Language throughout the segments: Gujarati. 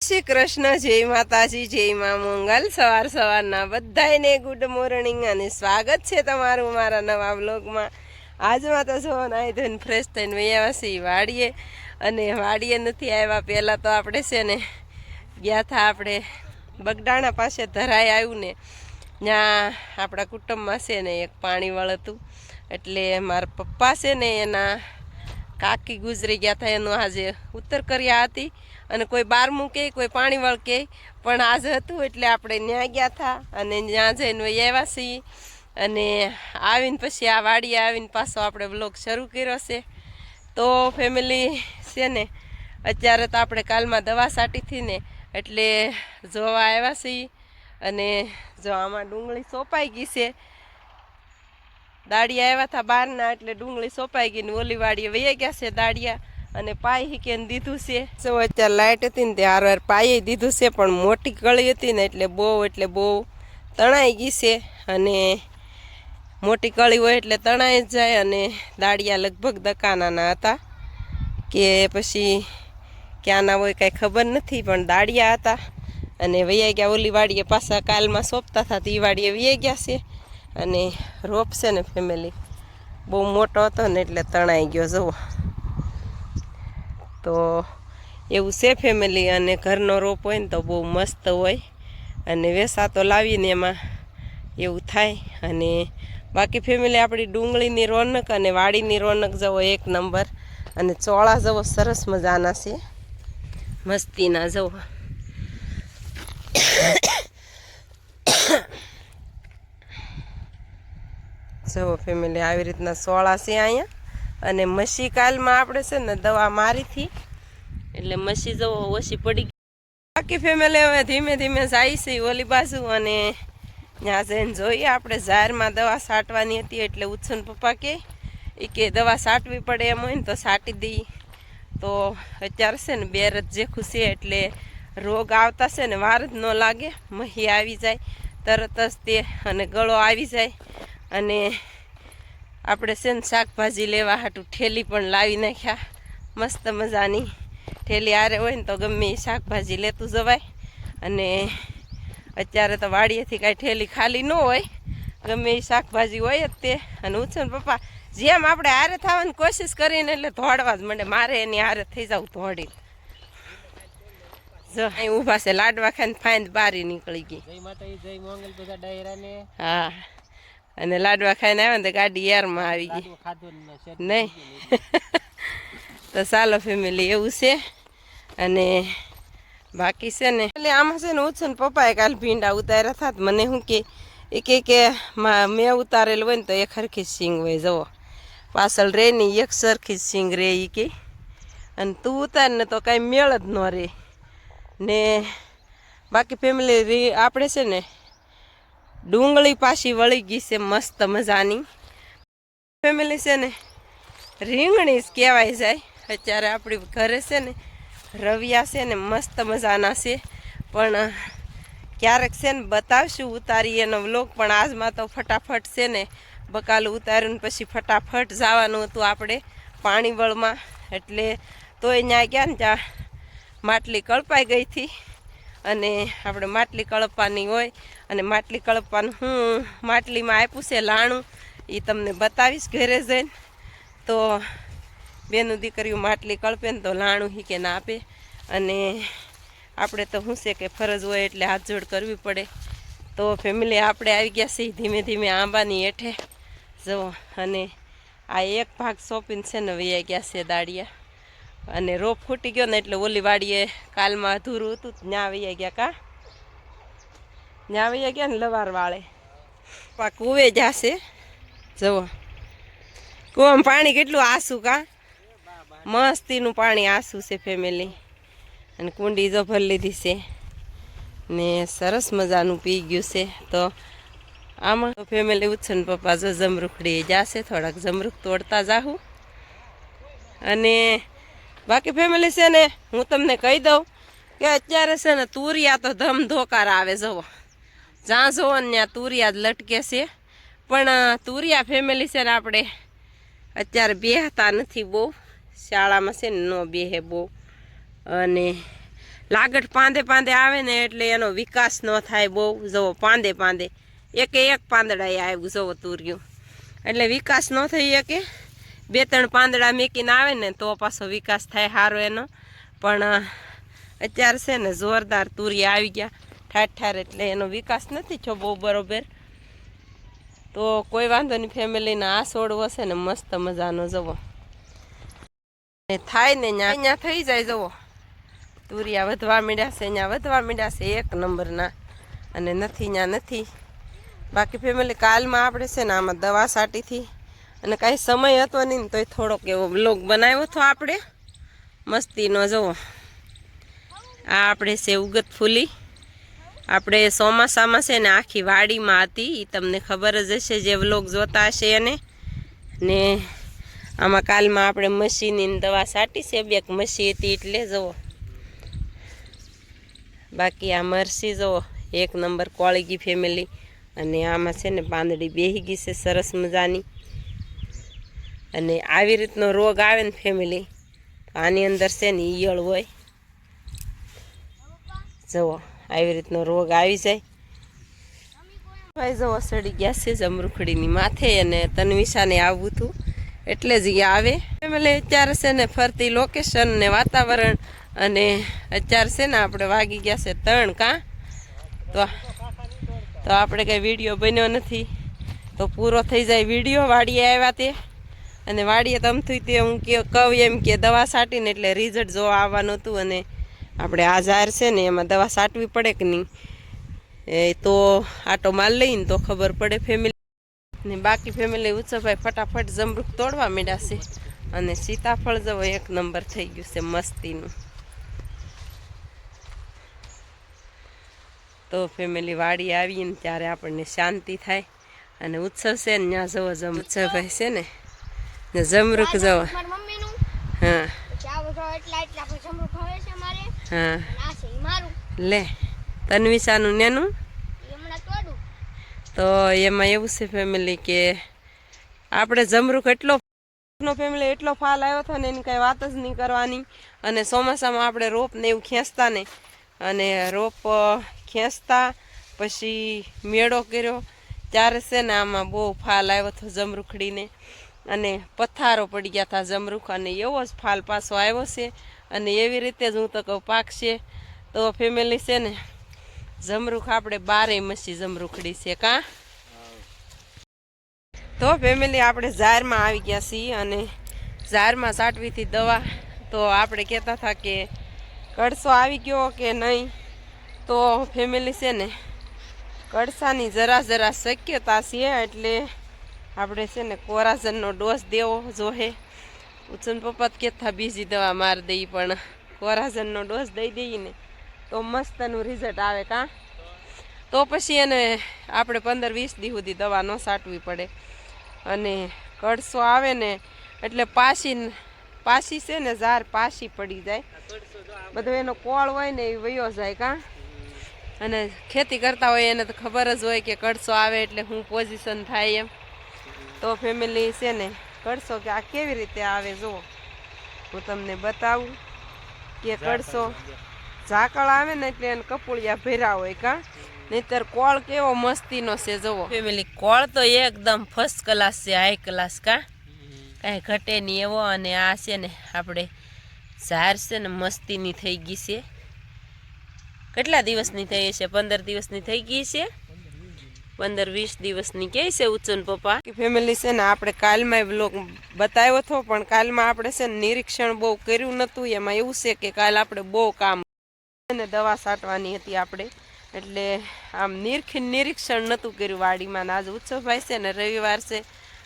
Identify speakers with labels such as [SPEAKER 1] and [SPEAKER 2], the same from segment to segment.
[SPEAKER 1] શ્રી કૃષ્ણ, જય માતાજી, જય મા મંગલ. સવારના બધાને ગુડ મોર્નિંગ અને સ્વાગત છે તમારું મારા નવા બ્લોગમાં. આજમાં તો જો નાહી ધોઈને ફ્રેશ થઈને વૈયા છીએ વાડીએ. અને વાડીએ નથી આવ્યા પહેલાં તો આપણે છે ને ગયા હતા આપણે બગડાણા પાસે ધરાય આવ્યું ને ત્યાં આપણા કુટુંબમાં છે ને એક પાણી વળ હતું. એટલે મારા પપ્પા છે ને એના કાકી ગુજરી ગયા હતા, એનું આજે ઉત્તર કર્યા હતી. અને કોઈ બારમું કહે, કોઈ પાણીવાળ કહે, પણ આજ હતું એટલે આપણે ત્યાં ગયા હતા અને ત્યાં જઈને આવ્યા છીએ. અને આવીને પછી આ વાડીએ આવીને પાછો આપણે બ્લોગ શરૂ કર્યો છે. તો ફેમિલી છે ને અત્યારે તો આપણે કાલમાં દવા છાંટીથી ને એટલે જોવા આવ્યા છીએ. અને જો આમાં ડુંગળી સોંપાઈ ગઈ છે. દાળિયા આવ્યા હતા બહારના એટલે ડુંગળી સોંપાઈ ગઈ ને ઓલી વાડીએ વહી ગયા છે દાળિયા. અને પાઈ હીકેને દીધું છે. સૌ અત્યારે લાઇટ હતી ને તે હારવાર પાઈ દીધું છે, પણ મોટી કળી હતી ને એટલે બહુ તણાઈ ગઈ છે. અને મોટી કળી હોય એટલે તણાઈ જ જાય. અને દાળિયા લગભગ દકાનાના હતા કે પછી ક્યાંના હોય કાંઈ ખબર નથી, પણ દાળિયા હતા. અને વૈયા ગયા ઓલી વાડીએ પાછા કાલમાં સોંપતા હતા તે વાડીએ વૈયા ગયા છે. અને રોપ છે ને ફેમિલી બહુ મોટો હતો ને એટલે તણાઈ ગયો જુઓ. તો એવું છે ફેમિલી. અને ઘરનો રોપ હોય ને તો બહુ મસ્ત હોય. અને વેસા તો લાવીને એમાં એવું થાય. અને બાકી ફેમિલી આપણી ડુંગળીની રોનક અને વાડીની રોનક જવો એક નંબર. અને ચોળા જવો સરસ મજાના છે, મસ્તીના જવો. જવો ફેમિલી આવી રીતના સોળા છે અહીંયા. અને મસી કાલમાં આપણે છે ને દવા મારીથી એટલે મસી જવો ઓછી પડી ગઈ. બાકી ફેમિલી હવે ધીમે ધીમે જાય છે ઓલી બાજુ. અને ત્યાં જઈને જોઈએ આપણે ઝારમાં દવા છાંટવાની હતી એટલે ઉછન પપ્પા કે દવા છાંટવી પડે એમ હોય ને તો છાંટી દઈએ. તો અત્યારે છે ને બે રજ જે ખુશી એટલે રોગ આવતા છે ને વાર જ ન લાગે. મહી આવી જાય તરત જ તે, અને ગળો આવી જાય. અને આપણે છે ને શાકભાજી લેવા હાટું ઠેલી પણ લાવી નાખ્યા મસ્ત મજાની. ઠેલી આરે હોય ને તો ગમે એ શાકભાજી લેતું જવાય. અને અત્યારે તો વાડીએથી કાંઈ ઠેલી ખાલી ન હોય, ગમે એ શાકભાજી હોય જ તે. અને ઉછન પપ્પા જેમ આપણે હારે થવાની કોશિશ કરીને એટલે ધોડવા જ માંડે. મારે એની હારે થઈ જાવ ધોડી. જો અહીં ઊભા છે લાડવા ખાઈને ફાઈન બારી નીકળી ગઈ. હા, અને લાડવા ખાઈને આવે ને તો ગાડી યારમાં આવી ગઈ નહીં. તો ચાલો ફેમિલી એવું છે. અને બાકી છે ને એટલે આમાં છે ને ઉછન પપ્પાએ કાલ ભીંડા ઉતાર્યા હતા. મને શું કે મેં ઉતારેલું હોય ને તો એક હરખી સિંગ હોય જવો, પાછળ રે ની એક સરખી સિંગ રે એ કે. અને તું ઉતાર ને તો કાંઈ મેળ જ ન રે ને. બાકી ફેમિલી આપણે છે ને ડુંગળી પાછી વળી ગઈ છે મસ્ત મજાની. ફેમિલી છે ને રીંગણી જ કહેવાય જાય. અત્યારે આપણી ઘરે છે ને રવિયા છે ને મસ્ત મજાના છે. પણ ક્યારેક છે ને બતાવશું ઉતારી એનો વ્લોગ. પણ આજમાં તો ફટાફટ છે ને બકાલું ઉતાર્યું ને પછી ફટાફટ જવાનું હતું આપણે પાણી વળમાં. એટલે તોય ત્યાં ગયા ને ત્યાં માટલી કળપાઈ ગઈ હતી. અને આપણે માટલી કળપવાની હોય. અને માટલી કળપવાનું હું માટલીમાં આપ્યું છે લાણું એ તમને બતાવીશ ઘરે જઈને. તો બેનું દીકરીઓ માટલી કળપે ને તો લાણું હીકે ના આપે. અને આપણે તો શું છે કે ફરજ હોય એટલે હાથ જોડ કરવી પડે. તો ફેમિલી આપણે આવી ગયા છીએ ધીમે ધીમે આંબાની હેઠે જુઓ. અને આ એક ભાગ સોંપીને છે ને વૈયા ગયા છે દાળિયા. અને રોપ ફૂટી ગયો ને એટલે ઓલી વાડીએ કાલમાં અધૂરું હતું ત્યાં વૈયા ગયા. ત્યાં વૈયા ગયા ને લવાર વાળે કૂવે જશે જુઓ. કૂવામાં પાણી કેટલું આસું કા મસ્તીનું પાણી આસું છે ફેમિલી. અને કુંડી જો ભરી લીધી છે ને સરસ મજાનું પી ગયું છે. તો આમાં ફેમિલી ઉછન પપ્પા જો જમરૂખડી જશે, થોડાક જમરૂખ તોડતા જાઉં. અને બાકી ફેમિલી છે ને હું તમને કહી દઉં કે અત્યારે છે ને તુરિયા તો ધમધોકાર આવે જવો. જ્યાં જુઓ ને ત્યાં તુરિયા જ લટકે છે. પણ તુરિયા ફેમિલી છે ને આપણે અત્યારે બેહતા નથી બહુ. શાળામાં છે ને ન બેહે બહુ. અને લાગટ પાંદે પાંદે આવે ને એટલે એનો વિકાસ ન થાય બહુ. જુઓ પાંદે પાંદે એક પાંદડાએ આવ્યું જુઓ તુરિયું, એટલે વિકાસ ન થઈ શકે. 2-3 પાંદડા મેકીને આવે ને તો પાછો વિકાસ થાય સારો એનો. પણ અત્યારે છે ને જોરદાર તુરિયા આવી ગયા ઠાઠ, એટલે એનો વિકાસ નથી થયો બહુ બરોબર. તો કોઈ વાંધો નહીં, ફેમિલીના આ છોડવો છે ને મસ્ત મજાનો જવો થાય ને ત્યાં થઈ જાય. જવો તુરિયા વધવા માંડ્યા છે, ત્યાં વધવા માંડ્યા છે 1 નંબરના, અને નથી ત્યાં નથી. બાકી ફેમિલી કાલમાં આપણે છે ને આમાં દવા છાંટીથી, અને કાંઈ સમય હતો નહીં તોય થોડોક એવો બ્લોગ બનાવ્યો હતો આપણે મસ્તીનો. જવો આ આપણે છે ઉગત ફૂલી, આપણે ચોમાસામાં છે ને આખી વાડીમાં હતી, એ તમને ખબર જ હશે જે વ્લોગ જોતા હશે એને. ને આમાં કાલમાં આપણે મસીની દવા છાંટી છે, 2 મસી હતી એટલે જુઓ. બાકી આ મરસી જુઓ 1 નંબર કોળી ગઈ ફેમિલી, અને આમાં છે ને પાંદડી બેહી ગઈ છે સરસ મજાની. અને આવી રીતનો રોગ આવે ને ફેમિલી તો આની અંદર છે ને ઈયળ હોય. જુઓ આવી રીતનો રોગ આવી જાય. ભાઈ જુઓ સડી ગયા છે જમરૂખડીની માથે, અને તન્વિશાને આવવું હતું એટલે જ એ આવે. ફેમિલી અત્યારે છે ને ફરતી લોકેશન ને વાતાવરણ, અને અત્યારે છે ને આપણે વાગી ગયા છે 3 કાં તો આપણે કંઈ વિડીયો બન્યો નથી. તો પૂરો થઈ જાય વિડીયો. વાડીએ આવ્યા તે, અને વાડીએ તમથી તે હું કહું એમ કે દવા છાંટીને એટલે રિઝલ્ટ જોવા આવવાનું હતું. અને આપણે આ ઝાર છે ને એમાં દવા છાંટવી પડે કે નહીં, એ તો આટો માર લઈને તો ખબર પડે ફેમિલી. ને બાકી ફેમિલી ઉત્સવભાઈ ફટાફટ જમરૂખ તોડવા માંડ્યા છે, અને સીતાફળ જવો 1 નંબર થઈ ગયું છે મસ્તીનું. તો ફેમિલી વાડી આવીને ત્યારે આપણને શાંતિ થાય. અને ઉત્સવ છે ને ત્યાં જવો ઉત્સવભાઈ છે ને જમરૂખ જવો. હા હા લે તન્વિશાનું નેનું. તો એમાં એવું છે ફેમિલી કે આપણે જમરૂખ એટલો ફેમિલી એટલો ફાલ આવ્યો હતો ને એની કાંઈ વાત જ નહીં કરવાની. અને ચોમાસામાં આપણે રોપ ને એવું ખેંચતા ને, અને રોપ ખેંચતા પછી મેળો કર્યો ત્યારે છે ને આમાં બહુ ફાલ આવ્યો હતો જમરૂખડીને, અને પથ્થારો પડી ગયા હતા જમરૂખ, અને એવો જ ફાલ પાછો આવ્યો છે. અને એવી રીતે જ હું તો કહું પાકશે. તો ફેમિલી છે ને જમરૂખ આપણે 12 મસી જમરૂખડી છે કાં. તો ફેમિલી આપણે ઝારમાં આવી ગયા છીએ, અને ઝારમાં છાંટવીથી દવા. તો આપણે કહેતા હતા કે કડસો આવી ગયો કે નહીં. તો ફેમિલી છે ને કડસાની જરા શક્યતા છે, એટલે આપણે છે ને કોરાજનનો ડોઝ દેવો જોહે. ઉત્સન પપ્પા કહેતા બીજી દવા મારી દઈ, પણ કોરાજનનો ડોઝ દઈ દઈએ ને તો મસ્તનું રિઝલ્ટ આવે કાં. તો પછી એને આપણે 15-20 દી સુધી દવા ન છાંટવી પડે. અને કડસો આવે ને એટલે પાછી છે ને ઝાર પાછી પડી જાય, બધો એનો કોળ હોય ને એ વયો જાય કાં. અને ખેતી કરતા હોય એને તો ખબર જ હોય કે કડસો આવે એટલે હું પોઝિશન થાય એમ. તો ફેમિલી છે ને કડસો કે આ કેવી રીતે આવે જુઓ, હું તમને બતાવું કે કડસો ઝાકળ આવે ને એટલે એને કપૂળિયા ભર્યા હોય કાં. નહીતર કોળ કેવો મસ્તીનો છે જુઓ ફેમિલી. કોળ તો એકદમ ફર્સ્ટ ક્લાસ છે, હાઈ ક્લાસ કાં, કાંઈ ઘટે નહીં એવો. અને આ છે ને આપણે ઝાર છે ને મસ્તીની થઈ ગઈ છે. કેટલા દિવસની થઈ છે? 15 દિવસની થઈ ગઈ છે, 15-20 દિવસની કહે છે ઉત્સન પપ્પા. ફેમિલી છે ને આપણે કાલમાં વ્લોગ બતાવ્યો હતો, પણ કાલમાં આપણે છે ને નિરીક્ષણ બહુ કર્યું નહોતું. એમાં એવું છે કે કાલ આપણે બહુ કામ અને દવા છાંટવાની હતી આપણે, એટલે આમ નિરીક્ષણ નહોતું કર્યું વાડીમાં. આજ ઉત્સવભાઈ છે ને રવિવાર છે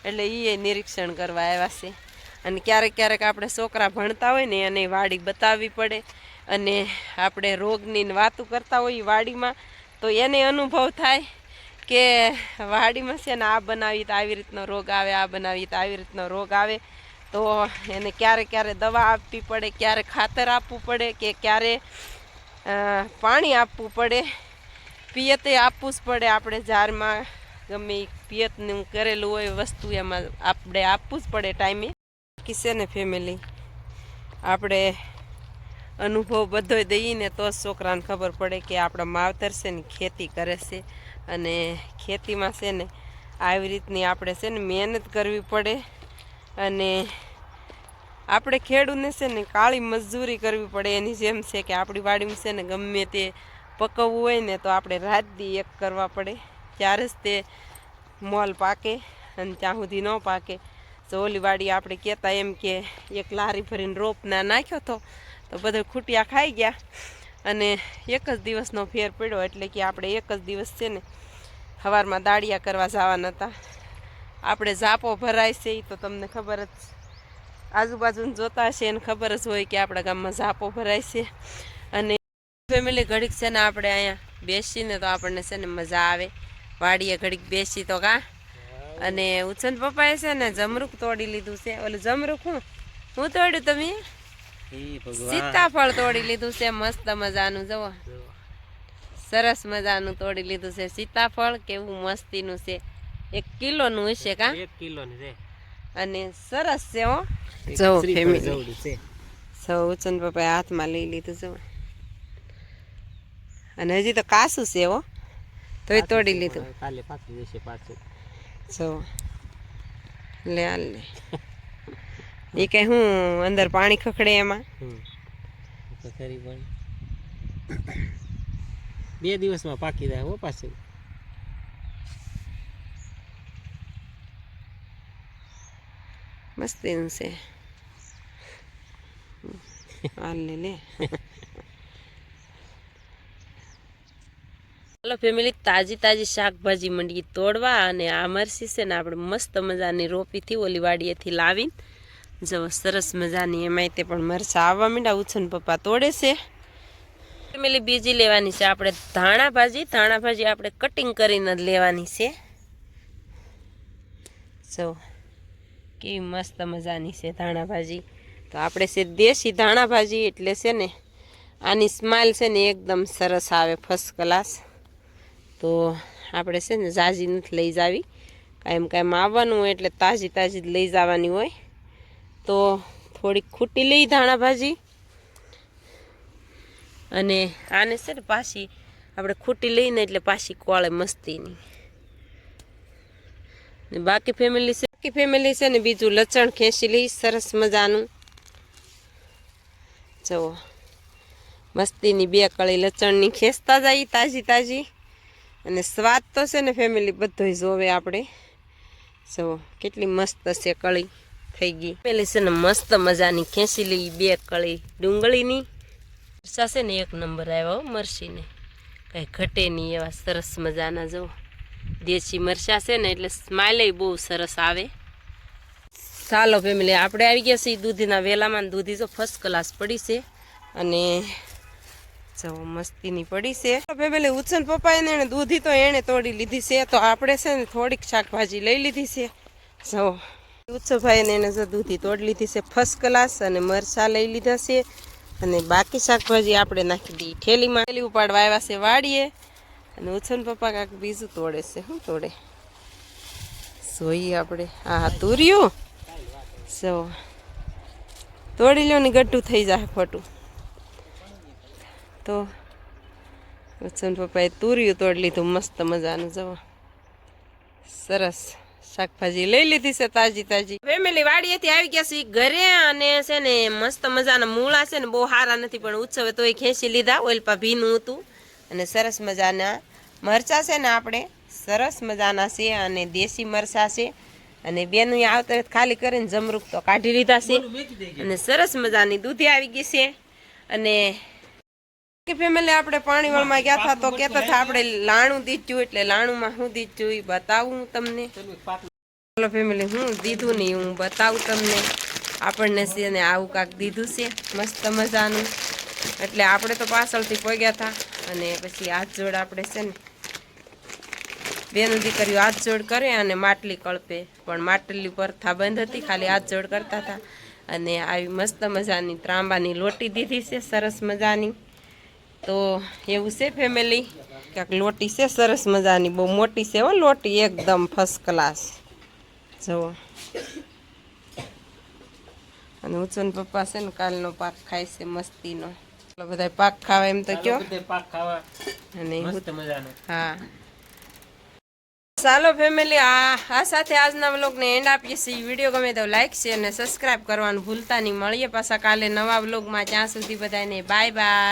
[SPEAKER 1] એટલે એ નિરીક્ષણ કરવા આવ્યા છે. અને ક્યારેક આપણે છોકરા ભણતા હોય ને એને વાડી બતાવવી પડે, અને આપણે રોગની વાતો કરતા હોય વાડીમાં તો એને અનુભવ થાય કે વાડીમાં છે ને આ બનાવી તો આવી રીતનો રોગ આવે, આ બનાવી તો આવી રીતનો રોગ આવે. તો એને ક્યારે દવા આપવી પડે, ક્યારે ખાતર આપવું પડે, કે ક્યારે પાણી આપવું પડે, પિયતે આપવું જ પડે. આપણે ઝારમાં ગમે પિયતનું કરેલું હોય વસ્તુ એમાં આપણે આપવું જ પડે ટાઈમે. બાકી છે ને ફેમિલી આપણે અનુભવ બધોય દઈએ ને તો જ છોકરાને ખબર પડે કે આપણા માવતર છે ને ખેતી કરે છે અને ખેતીમાં છે ને આવી રીતની આપણે છે ને મહેનત કરવી પડે અને આપણે ખેડૂતને છે ને કાળી મજૂરી કરવી પડે એની જેમ છે કે આપણી વાડીમાં છે ને ગમે તે પકવવું હોય ને તો આપણે રાત દી એક કરવા પડે ત્યારે જ તે મોલ પાકે અને ત્યાં સુધી ન પાકે તો ઓલી વાડી આપણે કહેતા એમ કે એક લારી ભરીને રોપ ના નાખ્યો તો બધો ખૂટિયા ખાઈ ગયા અને એક જ દિવસનો ફેર પડ્યો એટલે કે આપણે એક જ દિવસ છે ને સવારમાં દાળિયા કરવા જવાના હતા આપણે ઝાપો ભરાય છે એ તો તમને ખબર જ આજુબાજુને જોતા હશે એને ખબર જ હોય કે આપણા ગામમાં ઝાપો ભરાય છે અને ફેમિલી ઘડીક છે ને આપણે અહીંયા બેસીને તો આપણને છે ને મજા આવે વાડીએ ઘડીક બેસી તો કા અને ઉછન પપ્પાએ છે ને જમરૂક તોડી લીધું છે ઓલું જમરૂક હું તોડ્યું તમે સીતાફળ તોડી લીધું છે મસ્ત મજાનું જુઓ સરસ મજાનું તોડી લીધું છે સીતાફળ કેવું મસ્તીનું છે 1 કિલોનું હશે કા 1 કિલોનું છે અને સરસ છે હો જો ફેમિલી છે સૌ ઉચન પપ્પાએ હાથમાં લઈ લીધું જો અને હજી તો કાસું છે હો તોય તોડી લીધું કાલે પાકી જશે પાછું જો લે હાલ લે એ કઈ હું અંદર પાણી ખખડે એમાં ખરી પણ 2 દિવસમાં પાકી જાય હો પાછું મસ્તીનું છે હાલ લે હાલો ફેમિલી તાજી શાકભાજી મંડી તોડવા અને આ મરસી છે ને આપણે મસ્ત મજાની રોપીથી ઓલી વાડીએથી લાવીને જો સરસ મજાની એમાંય તે પણ મરચાં આવવા માંડ્યા ઉછન પપ્પા તોડે છે ફેમિલી બીજી લેવાની છે આપણે ધાણા ભાજી આપણે કટિંગ કરીને જ લેવાની છે જો કેવી મસ્ત મજાની છે ધાણા ભાજી તો આપણે છે દેશી ધાણા ભાજી એટલે છે ને આની સ્માઇલ છે ને એકદમ સરસ આવે ફર્સ્ટ ક્લાસ તો આપણે છે ને જાજી નથી લઈ જાવી કાયમ આવવાનું હોય એટલે તાજી જ લઈ જવાની હોય તો થોડીક ખૂટી લઈ ધાણા ભાજી અને આને છે ને પાછી આપણે ખૂટી લઈને એટલે પાછી કોળે મસ્તીની ને બાકી ફેમિલી છે ને બીજું લસણ ખેંચી લઈ સરસ મજાનું જુઓ મસ્તીની 2 કળી લસણની ખેંચતા જાય તાજી અને સ્વાદ તો છે ને ફેમિલી બધોય જોવે આપણે જુઓ કેટલી મસ્ત છે કળી થઈ ગઈ ફેમિલી છે ને મસ્ત મજાની ખેંચી લઈ 2 કળી ડુંગળીની મરચા છે ને 1 નંબર આવ્યા મરચીને કાંઈ ઘટે નહીં એવા સરસ મજાના જુઓ દેશી મરચા છે ને એટલે સ્માઇલ બહુ સરસ આવે ચાલો ફેમિલી આપણે આવી ગયા છીએ દૂધીના વેલામાં દૂધી જો ફર્સ્ટ ક્લાસ પડી છે અને જો મસ્તીની પડી છે ફેમિલી ઉછન પપ્પાએ એને દૂધી તો એણે તોડી લીધી છે તો આપણે છે ને થોડીક શાકભાજી લઈ લીધી છે જો ઉછનભાઈને એને જો દૂધી તોડી લીધી છે ફર્સ્ટ ક્લાસ અને મરચાં લઈ લીધા છે અને બાકી શાકભાજી આપણે નાખી દઈએ થેલીમાં થેલી ઉપાડવા આવ્યા છે વાડીએ અને ઉછન પપ્પા કાંઈક બીજું તોડે છે શું તોડે જોઈએ આપણે હા તુર્યું સો તોડી લો ને ગઢું થઈ જાય ખોટું તો ઉછન પપ્પાએ તુર્યું તોડી લીધું મસ્ત મજાનું જવો સરસ શાકભાજી લઈ લીધી છે તાજી ફેમિલી વાડીએથી આવી ગયા છે ઘરે અને છે ને મસ્ત મજાના મૂળા છે ને બહુ સારા નથી પણ ઉત્સવે તોય ખેંચી લીધા ઓલપા ભીનું હતું અને સરસ મજાના મરચાં છે ને આપણે સરસ મજાના છે અને દેશી મરચાં છે અને બેનું આવતર ખાલી કરીને જમરૂક તો કાઢી લીધા છે અને સરસ મજાની દૂધી આવી ગઈ છે અને ફેમિલી આપણે પાણીવાળમાં ગયા હતા તો કહેતા હતા આપણે લાણું દીધું એટલે લાણુંમાં શું દીધું એ બતાવું તમને ચાલો ફેમિલી હું દીધું નહીં હું બતાવું તમને આપણને છે ને આવું કાંક દીધું છે મસ્ત મજાનું એટલે આપણે તો પાછળથી પગ્યા હતા અને પછી હાથ જોડ આપણે છે ને બેનું દીકરીઓ હાથ જોડ કરે અને માટલી કળપે પણ માટલી પર થા બંધ હતી ખાલી હાથ જોડ કરતા હતા અને આવી મસ્ત મજાની ત્રાંબાની લોટી દીધી છે સરસ મજાની તો એવું છે ફેમિલી ક્યાંક લોટી છે સરસ મજાની બહુ મોટી છે હો લોટી એકદમ ફર્સ્ટ ક્લાસ જુઓ અને ઉછન પપ્પા છે ને કાલનો પાક ખાય છે મસ્તીનો બધા પાક ખાવા એમ તો કયો
[SPEAKER 2] પાક ખાવા
[SPEAKER 1] અને
[SPEAKER 2] મસ્ત મજાનો.
[SPEAKER 1] હા ચાલો ફેમિલી, આ સાથે આજના વ્લોગને એન્ડ આપીએ છીએ. વિડીયો ગમે તો લાઈક શેર અને સબસ્ક્રાઈબ કરવાનું ભૂલતા નહીં. મળીએ પાછા કાલે નવા વ્લોગમાં. ત્યાં સુધી બધાને બાય બાય.